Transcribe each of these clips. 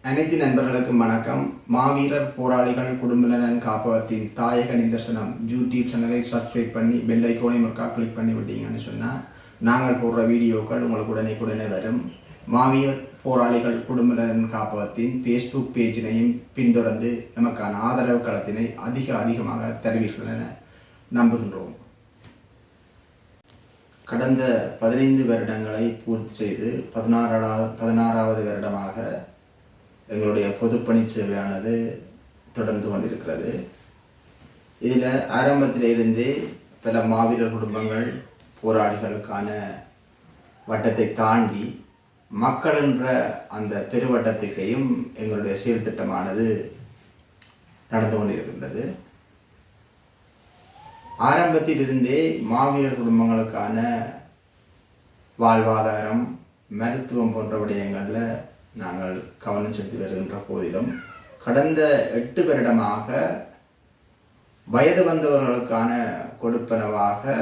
அனைத்து நண்பர்களுக்கும் வணக்கம். மாவீரர் போராளிகள் குடும்பநலன் காப்பகத்தின் தாயக நிதர்சனம் யூடியூப் சேனலை சப்ஸ்கிரைப் பண்ணி பெல் ஐக்கோனை முக்கா கிளிக் பண்ணி விட்டீங்கன்னு சொன்னால் நாங்கள் போடுற வீடியோக்கள் உங்களுக்கு உடனே வரும். மாவீரர் போராளிகள் குடும்பநலன் காப்பகத்தின் ஃபேஸ்புக் பேஜினையும் பின்தொடர்ந்து நமக்கான ஆதரவு களத்தினை அதிகமாக தருவீர்கள் என நம்புகின்றோம். கடந்த 15 வருடங்களை பூர்த்தி செய்து 16வது வருடமாக எங்களுடைய பொதுப்பணி சேவையானது தொடர்ந்து கொண்டிருக்கிறது. இதில் ஆரம்பத்திலிருந்தே பல மாவீரர் குடும்பங்கள் போராளிகளுக்கான வட்டத்தை தாண்டி மக்கள் என்ற அந்த பெருவட்டத்துக்கையும் எங்களுடைய செயல் திட்டமானது நடந்து கொண்டிருக்கின்றது. ஆரம்பத்திலிருந்தே மாவீரர் குடும்பங்களுக்கான வாழ்வாதாரம், மருத்துவம் போன்ற விடயங்களில் நாங்கள் கவனம் செலுத்தி வருகின்ற போதிலும் கடந்த 8 வருடமாக வயது வந்தவர்களுக்கான கொடுப்பனவாக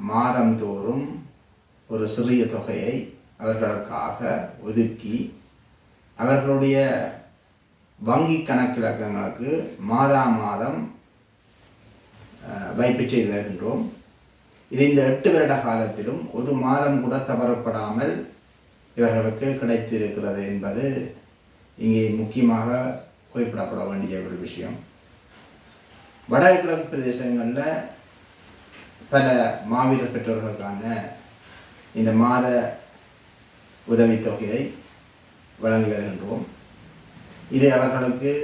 மாதந்தோறும் ஒரு சிறிய தொகையை அவர்களுக்காக ஒதுக்கி அவர்களுடைய வங்கி கணக்கிலக்கங்களுக்கு மாதம் வைப்பு செய்து வருகின்றோம். இது இந்த 8 வருட காலத்திலும் ஒரு மாதம் கூட தவறப்படாமல் இவர்களுக்கு கிடைத்திருக்கிறது என்பது இங்கே முக்கியமாக குறிப்பிடப்பட வேண்டிய ஒரு விஷயம். வடகிழக்கு பிரதேசங்களில் பல மாவீரர் பெற்றோர்களுக்கான இந்த மாத உதவித்தொகையை வழங்கி வருகின்றோம். இது அவர்களுக்கு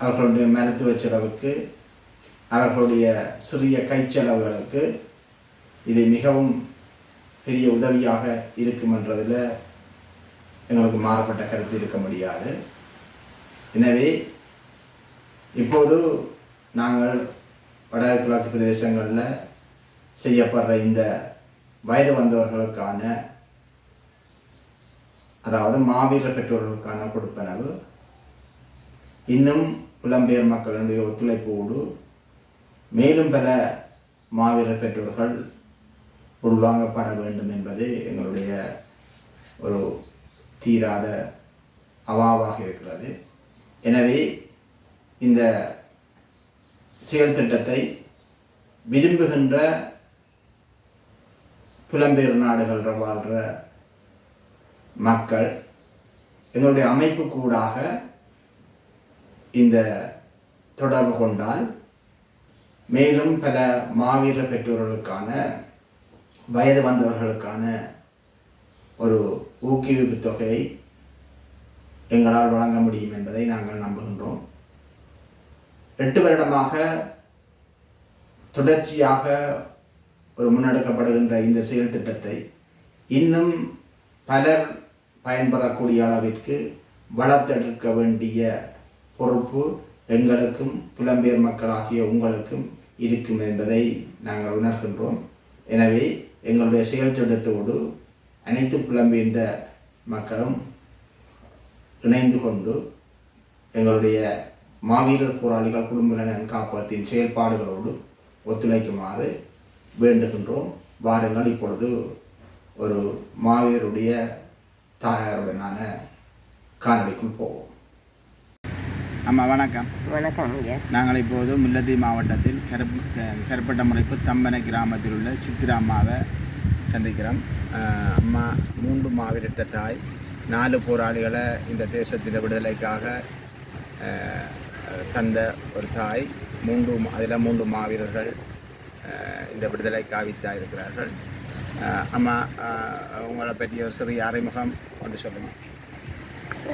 அவர்களுடைய மருத்துவ செலவுக்கு, அவர்களுடைய சிறிய கைச்செலவுகளுக்கு இது மிகவும் பெரிய உதவியாக இருக்கும் என்றதில் எங்களுக்கு மாறுபட்ட கருத்து இருக்க முடியாது. எனவே இப்போது நாங்கள் வடகிழக்கு பிரதேசங்களில் செய்யப்படுற இந்த வயது வந்தவர்களுக்கான, அதாவது மாவீரர் பெற்றோர்களுக்கான கொடுப்பனவு இன்னும் புலம்பெயர் மக்களுடைய ஒத்துழைப்போடு மேலும் பல மாவீரர் பெற்றோர்கள் உள்வாங்கப்பட வேண்டும் என்பது எங்களுடைய ஒரு தீராத அவாவாக இருக்கிறது. எனவே இந்த செயல் திட்டத்தை விரும்புகின்ற புலம்பெயர் நாடுகளில் வாழ்கிற மக்கள் எங்களுடைய அமைப்பு கூடாக இந்த தொடர்பு கொண்டால் மேலும் பல மாவீரர் பெற்றோர்களுக்கான, வயது வந்தவர்களுக்கான ஒரு ஊக்குவிப்பு தொகையை எங்களால் வழங்க முடியும் என்பதை நாங்கள் நம்புகின்றோம். 8 வருடமாக தொடர்ச்சியாக ஒரு முன்னெடுக்கப்படுகின்ற இந்த செயல் திட்டத்தை இன்னும் பலர் பயன்பெறக்கூடிய அளவிற்கு வளர்த்தெடுக்க வேண்டிய பொறுப்பு எங்களுக்கும் புலம்பெயர் மக்களாகிய உங்களுக்கும் இருக்கும் என்பதை நாங்கள் உணர்கின்றோம். எனவே எங்களுடைய செயல் திட்டத்தோடு அனைத்து புலம்பெயர்ந்த மக்களும் இணைந்து கொண்டு எங்களுடைய மாவீரர் போராளிகள் குடும்பநலன் காப்பகத்தின் செயல்பாடுகளோடு ஒத்துழைக்குமாறு வேண்டுகின்றோம். வாருங்கள், இப்பொழுது ஒரு மாவீரருடைய தாயாருடனான காணொளிக்குள் போவோம். அம்மா வணக்கம். வணக்கம். நாங்கள் இப்போது முல்லைத்தீவு மாவட்டத்தில் கருப்பட்ட முளைப்பு தம்பனை கிராமத்தில் உள்ள சித்திரா அம்மாவை சந்திக்கிறோம். அம்மா 3 மாவீரட்ட தாய், 4 போராளிகளை இந்த தேசத்தின் விடுதலைக்காக தந்த ஒரு தாய். அதில் 3 மாவீரர்கள் இந்த விடுதலை காவித்தாக இருக்கிறார்கள். அம்மா, உங்களை பற்றிய ஒரு சிறிய அறிமுகம் கொண்டு சொல்லுங்கள்.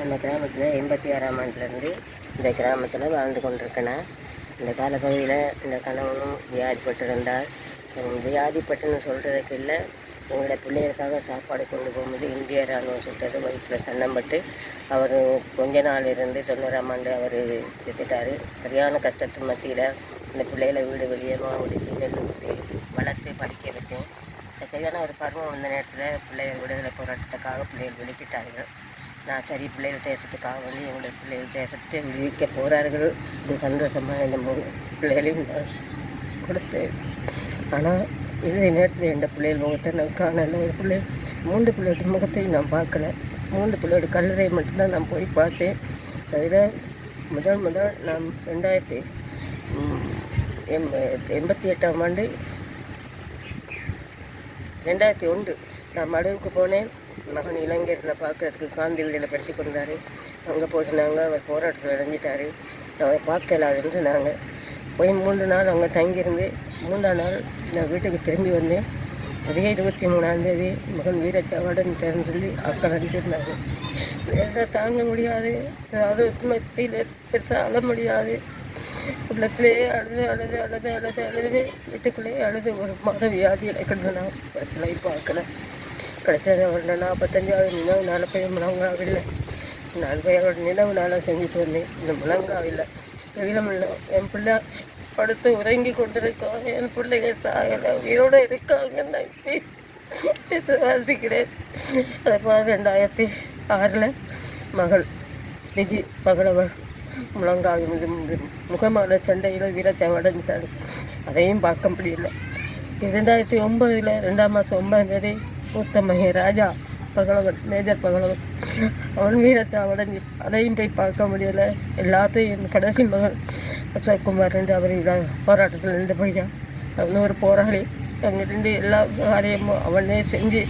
இந்த கிராமத்தில் 86ஆம் ஆண்டிலிருந்து இந்த கிராமத்தில் வாழ்ந்து கொண்டிருக்கேன். இந்த காலப்பகுதியில் இந்த கணவனும் வியாதிப்பட்டிருந்தார். வியாதிப்பட்டுன்னு சொல்கிறதுக்கு இல்லை, எங்களை பிள்ளைகளுக்காக சாப்பாடு கொண்டு போகும்போது இந்திய இராணுவம் சுட்டது, வயிற்றில் சன்னம்பட்டு அவர் கொஞ்ச நாள் இருந்து 90ஆம் ஆண்டு அவர் செத்துட்டார். சரியான கஷ்டத்தின் மத்தியில் இந்த பிள்ளைகளை வீடு வெளியமாக முடித்து நெல் ஊற்றி வளர்த்து படிக்க வச்சேன். சரியான ஒரு பருவம் வந்த நேரத்தில் பிள்ளைகள் விடுதலை போராட்டத்துக்காக பிள்ளைகள் வெளிக்கிட்டார்கள். நான் சரி, பிள்ளைகள் தேசத்துக்காக வேண்டி எங்களுடைய பிள்ளைகள் தேசத்தை விடுவிக்க போகிறார்கள் சந்தோஷமாக இந்த பிள்ளைகளையும் கொடுத்தேன். ஆனால் இதே நேரத்தில் எந்த பிள்ளைகள் முகத்தை நான் காணலை. பிள்ளைகள் 3 பிள்ளைகள் முகத்தையும் நான் பார்க்கல. 3 பிள்ளையோட கல்லறை மட்டும்தான் நான் போய் பார்த்தேன். அதில் முதல் நான் 1988ஆம் ஆண்டு 2001 நான் மடுவுக்கு போனேன். மகன் இளைஞரில் பார்க்கறதுக்கு காந்தி விடுதலை படுத்தி கொண்டார். அங்கே போய் சொன்னாங்க அவர் போராட்டத்தில் இறங்கிட்டார், அவரை பார்க்கலாதுன்னு சொன்னாங்க. போய் 3 நாள் அங்கே தங்கியிருந்து 3ஆம் நாள் நான் வீட்டுக்கு திரும்பி வந்தேன். அதே 23ஆம் தேதி மகன் வீரச்சாவாடன் தெரிஞ்சு சொல்லி அக்கள் அனுப்பியிருந்தாங்க. வேலை தாங்க முடியாது, அதாவது மத்தியில் பெருசாக அழ முடியாது. உள்ளத்திலே அழுது வீட்டுக்குள்ளேயே அழுது ஒரு மாத வியாதி கிடந்து நான் பத்திலை பார்க்கல. கிடைச்சது ஒரு 45வது நினைவு நாளை போய் முழங்காவில்லை. நான் போய் அவரோட நினைவு நாளாக செஞ்சுட்டு வந்தேன். இந்த முழங்காவில்லை வெயிலும் இல்லை. என் பிள்ளை படுத்து உறங்கி கொண்டிருக்கான். என் பிள்ளைகள் தாயலை உயிரோடு இருக்காங்க. வாசிக்கிறேன். அதை போல் 2006 மகள் விஜி பகலவள் முழங்காவி முகமான சண்டையில் வீரச்சாவடைஞ்சார். அதையும் பார்க்க முடியல. 2009 2ஆம் மாதம் 9ஆம் தேதி மூத்த மகன் ராஜா பகலவன், மேஜர் பகலவன், அவன் வீரச்சாவடைஞ்சு அதையும் போய் பார்க்க முடியலை. எல்லாத்தையும் என் கடைசி மகன் அசோக்குமார் என்று அவர் போராட்டத்தில் இருந்து போய்தான். அவன் ஒரு போராளி. அங்கிருந்து எல்லா காரியமும் அவனே செஞ்சு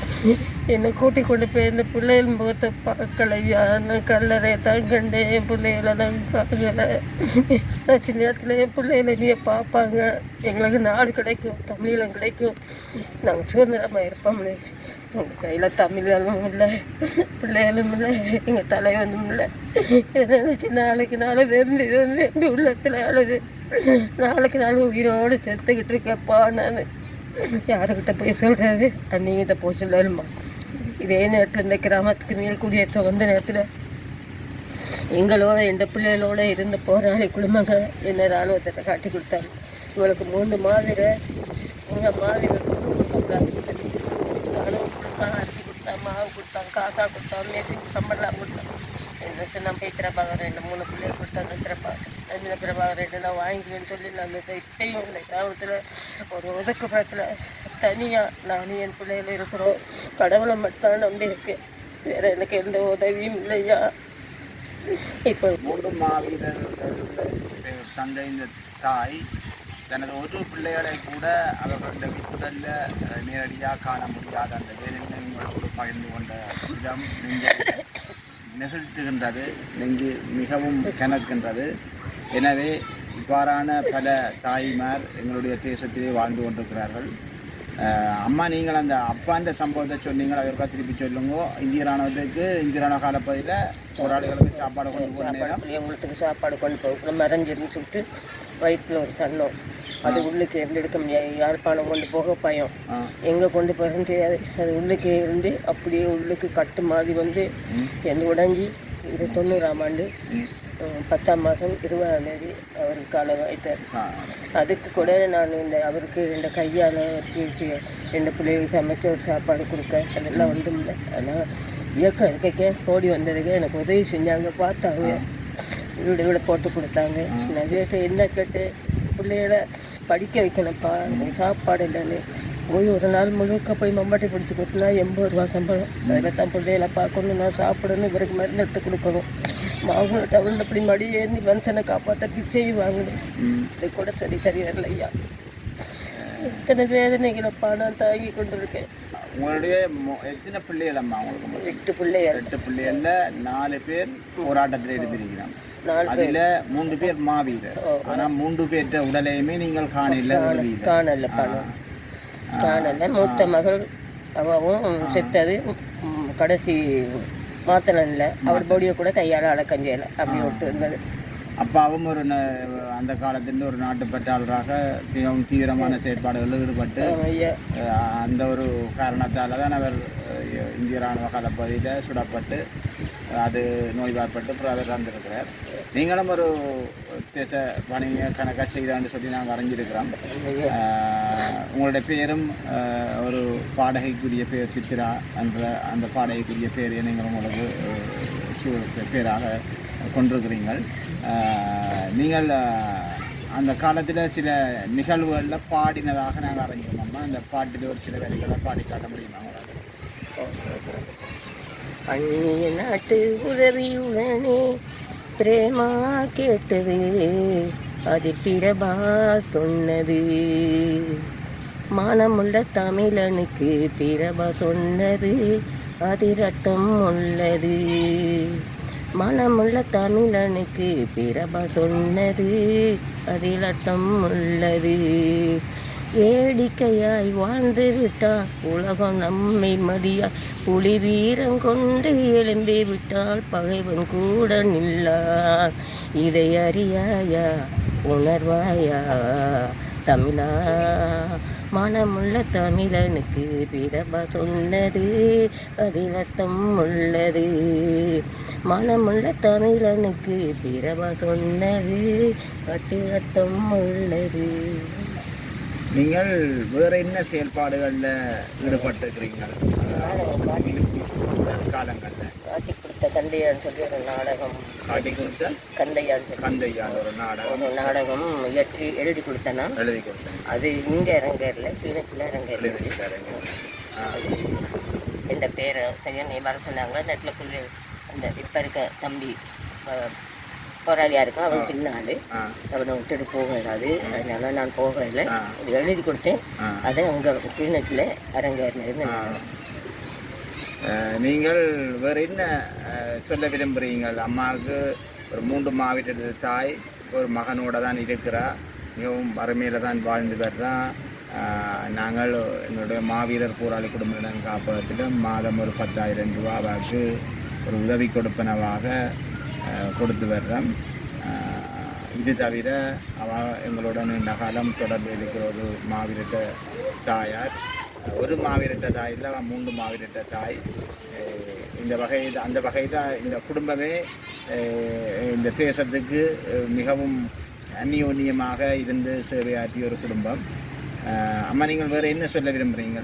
என்னை கூட்டி கொண்டு போய் இந்த பிள்ளைகள் முகத்தை பார்க்கலையா. நான் கல்லறை தான் கண்டேன், என் பிள்ளைகளை நான் பார்க்கலை. சில நேரத்தில் என் பிள்ளைகளை நீ பார்ப்பாங்க, எங்களுக்கு நாடு கிடைக்கும், தமிழீழம் கிடைக்கும், நாங்கள் சுதந்திரமாக இருப்போம். எங்கள் கையில் தமிழலும் இல்லை, பிள்ளைகளும் இல்லை, எங்கள் தலைவனும் இல்லை. நினச்சி நாளுக்கு நாள் வெம்பி உள்ளத்தில் அழுது நாளுக்கு நாள் உயிரோடு செத்துக்கிட்டு இருக்கப்பா. நான் யாருக்கிட்ட போய் சொல்கிறது? அன்னிங்கிட்ட போய் சொல்லணுமா? இதே நேரத்தில் இந்த கிராமத்துக்கு மேல் குடியேற்ற வந்த நேரத்தில் எங்களோட இந்த பிள்ளைகளோட இருந்த போராளி குடும்பங்கள் என்ன இராணுவத்தை காட்டி கொடுத்தாங்க. இவளுக்கு 3 மாவீரர் கொடுக்கக்கூடாதுன்னு சொல்லி இராணுவம் கொடுத்தான், அரிசி கொடுத்தான், மாவு கொடுத்தான், காக்கா கொடுத்தான், மேசிங் சம்பளம் கொடுத்தான். என்ன சொன்னா போய் பிரபாகரன் இந்த 3 பிள்ளையை கொடுத்தாங்க. பிரபாகரன் இதெல்லாம் வாங்கிக்குவேன்னு சொல்லி நாங்கள் இப்பயும் இந்த கிராமத்தில் ஒரு ஒதுக்குப்புறத்தில் தனியாக நானும் என் பிள்ளைகள் இருக்கிறோம். கடவுளை மட்டும் நம்பி இருக்கேன், வேற எனக்கு எந்த உதவியும் இல்லையா. இப்போ 3 மாவீரர்கள் தந்தை இந்த தாய் தனது ஒரு பிள்ளைகளை கூட அவர்களுடைய உடலில் நேரடியாக காண முடியாத அந்த வேதனை உங்களோடு பகிர்ந்து கொண்ட விதம் நெகிழ்த்துகின்றது, நெஞ்சு மிகவும் கணக்கின்றது. எனவே இவ்வாறான பல தாய்மார் எங்களுடைய தேசத்திலே வாழ்ந்து கொண்டிருக்கிறார்கள். அம்மா, நீங்கள் அந்த அப்பாண்ட சம்பவத்தை சொன்னீங்களா? அதற்காக திருப்பி சொல்லுங்க. இந்திய ராணுவத்துக்கு இந்திய ராணுவ காலப்பகுதியில் போராளிகளுக்கு சாப்பாடு கொண்டு போகிற நேரம் உங்களுக்கு சாப்பாடு கொண்டு போகணும். மறைஞ்சிருந்து சுட்டு வயிற்றில் ஒரு சன்னம், அது உள்ளுக்கு இருந்து எடுக்க முடியாது. யாழ்ப்பாணம் கொண்டு போக பயம், எங்கே கொண்டு போகிறதுன்னு தெரியாது. அது உள்ளுக்கே இருந்து அப்படியே உள்ளுக்கு கட்டு மாதிரி வந்து எந்த உடஞ்சி. இது 90ஆம் ஆண்டு 10ஆம் மாதம் 20ஆம் தேதி அவருக்கு காலமாயிட்டார். அதுக்கு கூட நான் அவருக்கு இந்த கையால் ரெண்டு பிள்ளைகளுக்கு சமைச்ச ஒரு சாப்பாடு கொடுக்க அதெல்லாம் ஒன்றும் இல்லை. ஆனால் இயக்கம் இருக்கைக்கே ஓடி வந்ததுக்கு எனக்கு உதவி செஞ்சாங்க, பார்த்தாங்க, வீடு போட்டு கொடுத்தாங்க. நான் வீட்டை என்ன கேட்டு பிள்ளைகளை படிக்க வைக்கணும்ப்பா, சாப்பாடு இல்லைன்னு போய் ஒரு நாள் முழுக்க போய் மம்பாட்டி பிடிச்சி கொடுத்தனா 80 ரூபா சம்பளம். அதில் தான் பிள்ளைகளை பார்க்கணும், நான் சாப்பிடணும், இவருக்கு மருந்து எடுத்து கொடுக்கணும். மாவுங்களை டவுன் அப்படி மடி ஏந்தி மனுஷனை காப்பாற்ற பிச்சையும் வாங்கணும். இது கூட சரி வரல ஐயா. இத்தனை வேதனைகளப்பா நான் தாங்கி கொண்டு இருக்கேன். உங்களுடைய எத்தனை பிள்ளைகள் அம்மா? உங்களுக்கு 8 பிள்ளைகள். 8 பிள்ளைகள்ல 4 பேர் போராட்டத்தில் இருந்திருக்கிறாங்க. அதுல 3 பேர் மாவீரர். ஆனா 3 பேர்ட்ட உடலையுமே நீங்கள் காணல. மூத்த மகள் அவவும் செத்தது கடைசி மாத்தலன்ல. அவர் பொடியை கூட கையால் அடக்கஞ்சையில அப்படி விட்டு இருந்தது. அப்பாவும் ஒரு அந்த காலத்தில் ஒரு நாட்டு பற்றாளராக மிகவும் தீவிரமான செயற்பாடுகளில் ஈடுபட்டு அந்த ஒரு காரணத்தால் தான் அவர் இந்திய இராணுவ காலப்பகுதியில் சுடப்பட்டு அது நோய்வாய்ப்பட்டு அவர் இறந்திருக்கிறார். நீங்களும் ஒரு தேச பணியை கணக்காக செய்தான்னு சொல்லி நாங்கள் அறிஞ்சிருக்கிறோம். உங்களுடைய பேரும் ஒரு பாடகைக்குரிய பேர் சித்ரா என்ற அந்த பாடகைக்குரிய பேர் நீங்கள் உங்களுக்கு பேராக கொண்டிருக்கிறீர்கள். நீங்கள் அந்த காலத்தில் சில நிகழ்வுகளில் பாடினதாக நாங்கள் அறிஞ்சோம்மா. அந்த பாட்டில் ஒரு சில வரிகளை பாடி காட்ட முடியுமா? அந்நிய நாட்டு உதவியுடனே பிரேமா கேட்டது, அது பிரபா சொன்னது. மானமுள்ள தமிழனுக்கு பிரபா சொன்னது, அது ரத்தம் உள்ளது. மனமுள்ள தமிழனுக்கு பிரபா சொன்னது, அதில் அர்த்தம் உள்ளது. வேடிக்கையாய் வாழ்ந்து விட்டால் உலகம் நம்மை மதியா, புலி வீரம் கொண்டு எழுந்து விட்டால் பகைவன் கூட நில்லான். இதை அறியாயா, உணர்வாயா தமிழா? மனமுள்ள தமிழனுக்கு பிரபா சொன்னது, அதில் அர்த்தம் உள்ளது. மனமுள்ள தமிழனுக்கு பிரபா சொன்னது, அதில் அர்த்தம் உள்ளது. நீங்கள் வேறு என்ன செயல்பாடுகளில் ஈடுபட்டுக்கிறீங்கள் காலங்களில்? காட்டி கொடுத்த கந்தையான்னு சொல்லி ஒரு நாடகம். காட்டி கொடுத்த கந்தையான் ஒரு நாடகம் எழுதி கொடுத்தேன்னா எழுதி கொடுத்தேன். அது இங்கே அரங்கேறல, கிளிநொச்சியில் அரங்கேறல. என் பேரை சரியாக நீ வர சொன்னாங்க. அந்த இடத்துல புள்ளி அந்த இப்போ இருக்க தம்பி போராளியாக இருக்கும், அவன் சின்ன ஆள், அவனை விட்டுட்டு போகலாது. அதனால நான் போகலை, எழுதி கொடுத்தேன். அதை அங்கே கிளிநொச்சியில் அரங்கேறினது. நீங்கள் வேறு என்ன சொல்ல விரும்புகிறீங்கள்? அம்மாவுக்கு ஒரு 3 மாவீரர் தாய், ஒரு மகனோடு தான் இருக்கிறா, மிகவும் வறுமையில் தான் வாழ்ந்து வர்றான். நாங்கள் எங்களுடைய மாவீரர் போராளி குடும்ப நலன் காப்பகத்தில் மாதம் ஒரு 10,000 ரூபாவுக்கு ஒரு உதவி கொடுப்பனவாக கொடுத்து வர்றோம். இது தவிர எங்களோட நீண்ட காலம் தொடர்பு இருக்கிற ஒரு மாவீரட்ட தாயார், ஒரு மாவீரட்ட தாய் இல்லை, 3 மாவீரட்ட தாய். இந்த வகையில் அந்த வகையில் இந்த குடும்பமே இந்த தேசத்துக்கு மிகவும் அந்நியோன்யமாக இருந்து சேவையாற்றிய ஒரு குடும்பம். அம்மா, நீங்கள் வேறு என்ன சொல்ல விரும்புகிறீங்க?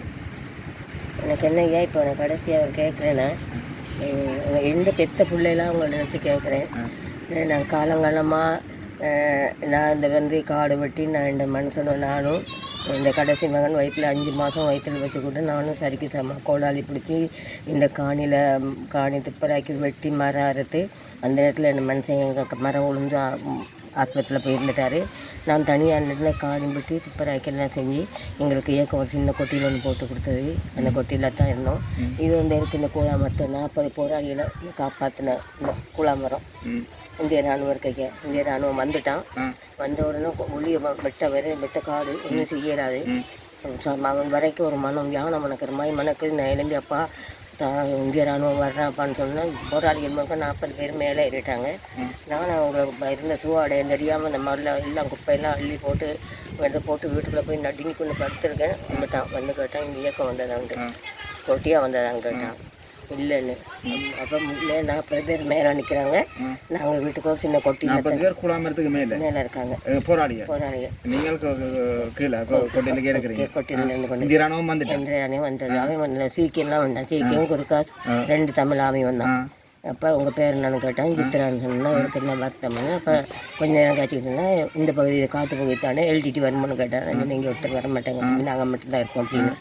எனக்கு என்னையா இப்போ நான் கடைசியாக கேட்குறேன்னா, எந்த பெத்த பிள்ளைலாம் அவங்கள நினச்சி கேட்குறேன். நான் காலங்காலமாக நான் இந்த காடு வெட்டி நான் இந்த மனுஷனும் நானும் இந்த கடைசி மகன் வயிற்றில் 5 மாதம் வயிற்றில் வச்சுக்கிட்டு நானும் சரிக்கு கோடாலி பிடிச்சி இந்த காணி துப்பராக்கி வெட்டி மரம் அறுத்து அந்த நேரத்தில் இந்த மனுஷன் எங்கள் மரம் விழுந்து ஆஸ்பத்திரியில் போயிருந்துட்டார். நான் தனியாக நேரத்தில் காணி வெட்டி துப்பராக்கெல்லாம் செஞ்சு எங்களுக்கு ஏக்கம் ஒரு சின்ன கொட்டியில் ஒன்று போட்டு கொடுத்தது. அந்த கொட்டியில் தான் இருந்தோம். இது இருக்குது இந்த கூழாமரத்தை 40 போராளிகளை காப்பாற்றின இந்த கூழாமரம். இந்திய இராணுவம் இருக்க இந்திய இராணுவம் வந்துட்டான். வந்த உடனே ஒளியை வெட்ட காடு ஒன்றும் செய்யலாது. அவன் வரைக்கும் ஒரு மனம் யானை மணக்கிற மாதிரி மணக்கு. நான் எழும்பி அப்பா இந்திய இராணுவம் வர்றாப்பான்னு சொன்னால் போராளிகள் மக்கள் 40 பேர் மேலே ஏறிட்டாங்க. நானும் அவங்க இருந்த சூவாடையை தெரியாமல் இந்த மாதிரிலாம் எல்லாம் குப்பையெல்லாம் அள்ளி போட்டு வீட்டுக்குள்ளே போய் நடுங்கி கொண்டு படுத்துருக்கேன். வந்துட்டான். வந்து கேட்டான், இந்த இயக்கம் வந்ததான்ட்டு, கொட்டியாக வந்ததான்னு கேட்டான். இல்லைன்னு. அப்போ இல்லை 40 பேர் மேலே நிற்கிறாங்க. நாங்கள் வீட்டுக்கோ சின்ன கொட்டி 40 பேர் கூழாமரத்துக்கு மேலே இருக்காங்க போராளிகள். நீங்கள் கீழே கொட்டியிலேருந்து கொண்டு இந்திய ராணுவம் வந்தது. அவன் சீக்கியம்லாம் வந்தான். சீக்கியம் குறுக்காஸ் 2 தமிழ் ஆமி வந்தான். அப்போ உங்கள் பேர் என்னன்னு கேட்டான். சித்திரான்னு சொன்னால் அவருக்கு என்ன பார்த்தோம்னா, அப்போ கொஞ்சம் நேரம் காய்ச்சிக்கிட்டோன்னா இந்த பகுதியில் காட்டு பகுதி தானே எழுதிட்டு வருமானு கேட்டான். நீங்கள் ஒருத்தர் வர மாட்டாங்க, நாங்கள் மட்டும்தான் இருக்கோம் அப்படின்னு.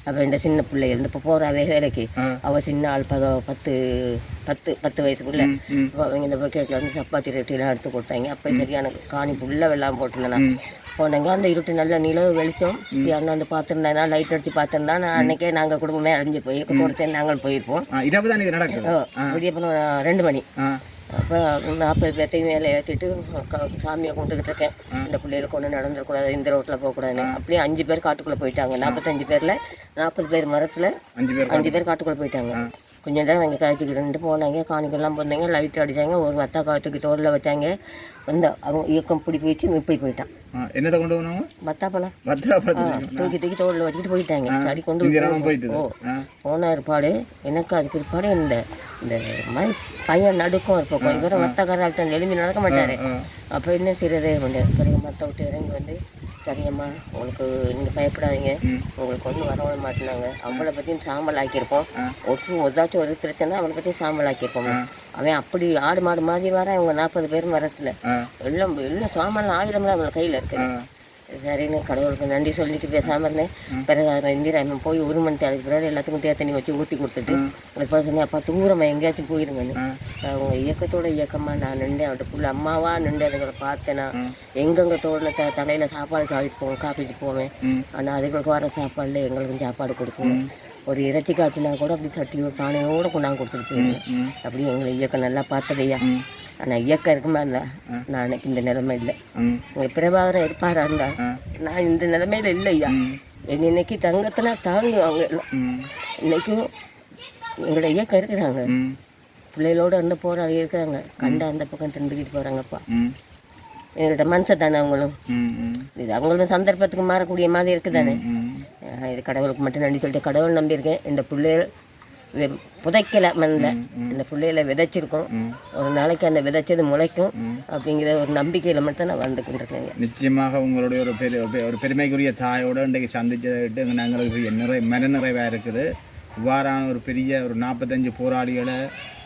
அப்போ இந்த சின்ன பிள்ளைகள் இந்த இப்போ போகிறாவே வேலைக்கு, அவள் சின்ன ஆள் 10 வயசுக்குள்ளே அவங்க இந்த கேட்கல வந்து சப்பாத்தி ரொட்டிலாம் எடுத்து கொடுத்தாங்க. அப்போ சரியான காணி ஃபுல்லாக வெள்ளாமல் போட்டிருந்தேன். போனாங்க. அந்த இருட்டு நல்ல நிலவு வெளிச்சம் அந்த பார்த்துருந்தேன்னா லைட் அடித்து பார்த்துருந்தா நான் அன்றைக்கே நாங்கள் குடும்பமே அழிஞ்சு போய் கொடுத்தேன். நாங்கள் போயிருப்போம். விடியப்போ 2 மணி. அப்போ 40 பேர்த்தையும் மேலே ஏற்றிட்டு சாமியை கும்பிட்டுக்கிட்டு இருக்கேன். இந்த பிள்ளைகளுக்கு ஒன்றும் நடந்துடக்கூடாது, இந்த ரோட்டில் போகக்கூடாதுன்னு. அப்படியே 5 பேர் காட்டுக்குள்ளே போயிட்டாங்க. 45 பேரில் 40 பேர் மரத்தில் 5 பேர் காட்டுக்குள்ளே போயிட்டாங்க. கொஞ்சம் தான் அங்கே காய்ச்சிக்கிட்டு போனாங்க. காணிக்கெல்லாம் போந்தாங்க. லைட் அடித்தாங்க. ஒரு வத்தா காட்டுக்கு தோலில் வச்சாங்க. வந்து அவங்க இயக்கம் பிடி போயிடுச்சு. இப்படி போயிட்டான். என்னத்தை கொண்டு போனாங்க? வத்தாப்பழம் தூக்கி தோலில் வச்சுக்கிட்டு போயிட்டாங்க. சரி கொண்டு போன ஏற்பாடு எனக்கு அதுக்கு ஏற்பாடு இந்த மாதிரி பையன் நடுக்கும் இருப்போம். கொஞ்சம் பேரும் வத்தக்காரன் எலும்பி நடக்க மாட்டார். அப்போ என்ன செய்யறதே பண்ணேன். பிறகு மற்ற விட்டு இறங்கி வந்து சரியம்மா உங்களுக்கு நீங்கள் பயப்படாதீங்க, உங்களுக்கு ஒன்றும் வரவே மாட்டேனாங்க. அவளை பற்றியும் சாம்பல் ஆக்கியிருப்போம். ஏதாச்சும் ஒரு பிரச்சனை அவளை பற்றியும் சாம்பல் ஆக்கியிருப்போம். அவன் அப்படி ஆடு மாடு மாதிரி வர அவங்க 40 பேர் மரத்தில் எல்லாம் சாமான் ஆயுதம்லாம் அவன் கையில் இருக்குது. சரின்னு கடவுளுக்கு நன்றி சொல்லிட்டு பேசாமல் இருந்தேன். பிறகு இந்திராமன் போய் 1 மணி தேவைக்கு பிறகு எல்லாத்துக்கும் தண்ணி வச்சு ஊற்றி கொடுத்துட்டு அதுக்கு சொன்னேன், அப்பா தூரமாக எங்கேயாச்சும் போயிருங்கன்னு. அவங்க இயக்கத்தோட இயக்கமாக நான் நின்றேன். அவட்டுக்குள்ள அம்மாவா நின்று அதுங்களை பார்த்தேன்னா எங்கெங்க தோட தலையில் சாப்பாடு காப்பிட்டு போவேன். ஆனால் அதுங்களுக்கு வர சாப்பாடில் எங்களுக்கும் சாப்பாடு கொடுக்குவேன். ஒரு இறைச்சி காய்ச்சினா கூட அப்படி சட்டி ஒரு பானையோடு கொண்டாந்து கொடுத்துட்டு போயிருந்தேன். அப்படி எங்களை இயக்கம் நல்லா பார்த்ததையா. ஆனால் இயக்கம் இருக்குமா இருந்தா நான் எனக்கு இந்த நிலைமை இல்லை. உங்கள் பிரபாகரன் இருப்பாரா இருந்தா நான் இந்த நிலைமையில இல்லையா. இன்னைக்கு தங்கத்தினா தாங்குவாங்க எல்லாம். இன்னைக்கும் எங்களோட இயக்கம் இருக்கிறாங்க. பிள்ளைகளோட இருந்து போராளி இருக்கிறாங்க. கண்ட அந்த பக்கம் திரும்பிக்கிட்டு போகிறாங்கப்பா. எங்கள்கிட்ட மனசை தானே அவங்களும். இது அவங்களும் சந்தர்ப்பத்துக்கு மாறக்கூடிய மாதிரி இருக்குதானே. இது கடவுளுக்கு மட்டும் நன்றி சொல்லிட்டு கடவுள் நம்பியிருக்கேன். இந்த பிள்ளைகள் புதைக்கலை மண்ணில், இந்த பிள்ளைகளை விதைச்சிருக்கோம். ஒரு நாளைக்கு அந்த விதைச்சது முளைக்கும் அப்படிங்கிற ஒரு நம்பிக்கையில் மட்டும் நான் வந்து கொண்டிருக்கேங்க. நிச்சயமாக உங்களுடைய ஒரு பெருமைக்குரிய தாயோடு இன்றைக்கு சந்திச்சுட்டு எங்களுக்கு மனநிறைவாக இருக்குது. இவ்வாறான ஒரு பெரிய ஒரு 45 போராளிகளை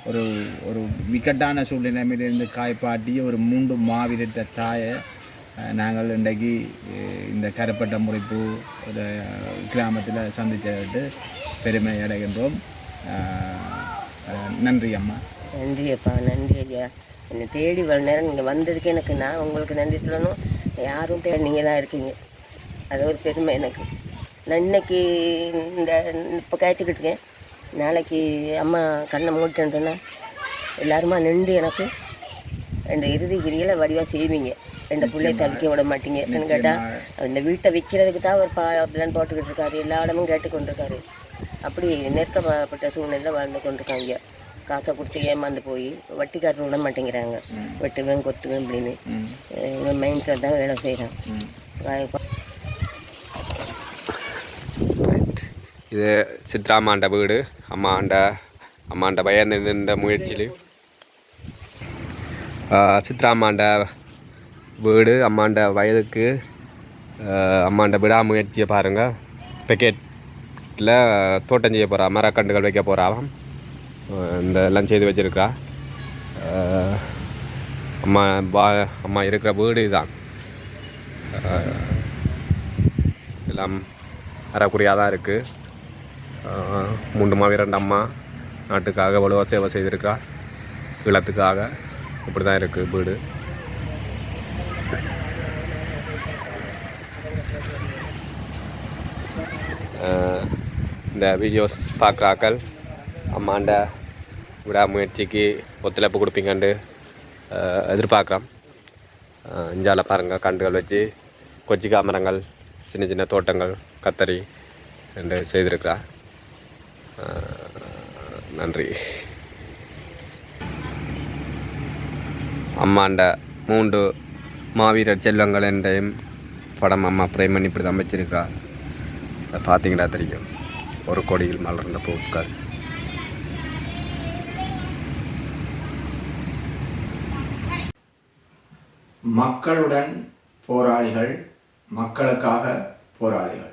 ஒரு ஒரு விக்கட்டான சூழ்நிலையிலிருந்து காய்ப்பாட்டி ஒரு 3 மாவீரத்த தாயை நாங்கள் இன்றைக்கு இந்த கரப்பட்ட முறைப்பு ஒரு கிராமத்தில் சந்திச்சுட்டு பெருமை அடைகின்றோம். நன்றி அம்மா. நன்றி அப்பா, நன்றி ஐயா. என்னை தேடி இவ்வளோ நேரம் நீங்கள் வந்ததுக்கு எனக்கு நான் உங்களுக்கு நன்றி சொல்லணும். யாரும் தேடி நீங்கள் தான் இருக்கீங்க, அது ஒரு பெருமை எனக்கு. நான் இன்னைக்கு இந்த இப்போ காய்ச்சிக்கிட்டு இருக்கேன். நாளைக்கு அம்மா கண்ணை மூடிட்டேன்னா எல்லாருமா நின்று எனக்கு இந்த இறுதி கிரியில் வடிவாக செய்வீங்க. இந்த பிள்ளையை தவிக்க விட மாட்டீங்க. என்னன்னு கேட்டால் இந்த வீட்டை விற்கிறதுக்கு தான் ஒரு பிளான் போட்டுக்கிட்டு இருக்காரு. எல்லா இடமும் கேட்டுக்கொண்டிருக்காரு. அப்படி நெருக்கப்பட்ட சூழ்நிலை வாழ்ந்து கொண்டிருக்காங்க. காசை கொடுத்து ஏமாந்து போய் வட்டிக்காரர் விட மாட்டேங்கிறாங்க. வெட்டுவேன் கொத்துவேன் அப்படின்னு மைண்ட் செட் தான் வேலை செய்கிறான். இது சித்ராமாண்ட வீடு. அம்மாண்ட பயந்து இந்த முயற்சியில் சித்ராமாண்ட வீடு. அம்மாண்ட வயதுக்கு அம்மாண்ட விடாமுயற்சியை பாருங்கள். பெக்கெட்டில் தோட்டம் செய்ய போகிறா, மரக்கண்டுகள் வைக்க போகிறான். இந்த எல்லாம் செய்து வச்சுருக்கா. அம்மா இருக்கிற வீடு இதுதான். எல்லாம் அறக்குறையாக தான் இருக்குது. 3 மாவீரன் அம்மா நாட்டுக்காக வலுவாக சேவை செய்திருக்கா. ஈழத்துக்காக இப்படி தான் இருக்குது வீடு. இந்த வீடியோஸ் பார்க்குறாக்கள் அம்மாண்ட விடாமுயற்சிக்கு ஒத்துழைப்பு கொடுப்பீங்கன்னு எதிர்பார்க்குறோம். இஞ்சால பாருங்கள், கண்டுகள் வச்சு கொச்சிக்காய் மரங்கள், சின்ன சின்ன தோட்டங்கள், கத்தரி என்று செய்திருக்கிறா. நன்றி. அம்மாண்ட 3 மாவீரர் செல்வங்கள் என்றையும் படம் அம்மா பிரேம் பண்ணி இப்படி தான் அமைச்சிருக்கிறா. பார்த்தீங்கன்னா தெரியும், ஒரு கொடியில் மலர்ந்த பூக்கள். மக்களுடன் போராளிகள், மக்களுக்காக போராளிகள்.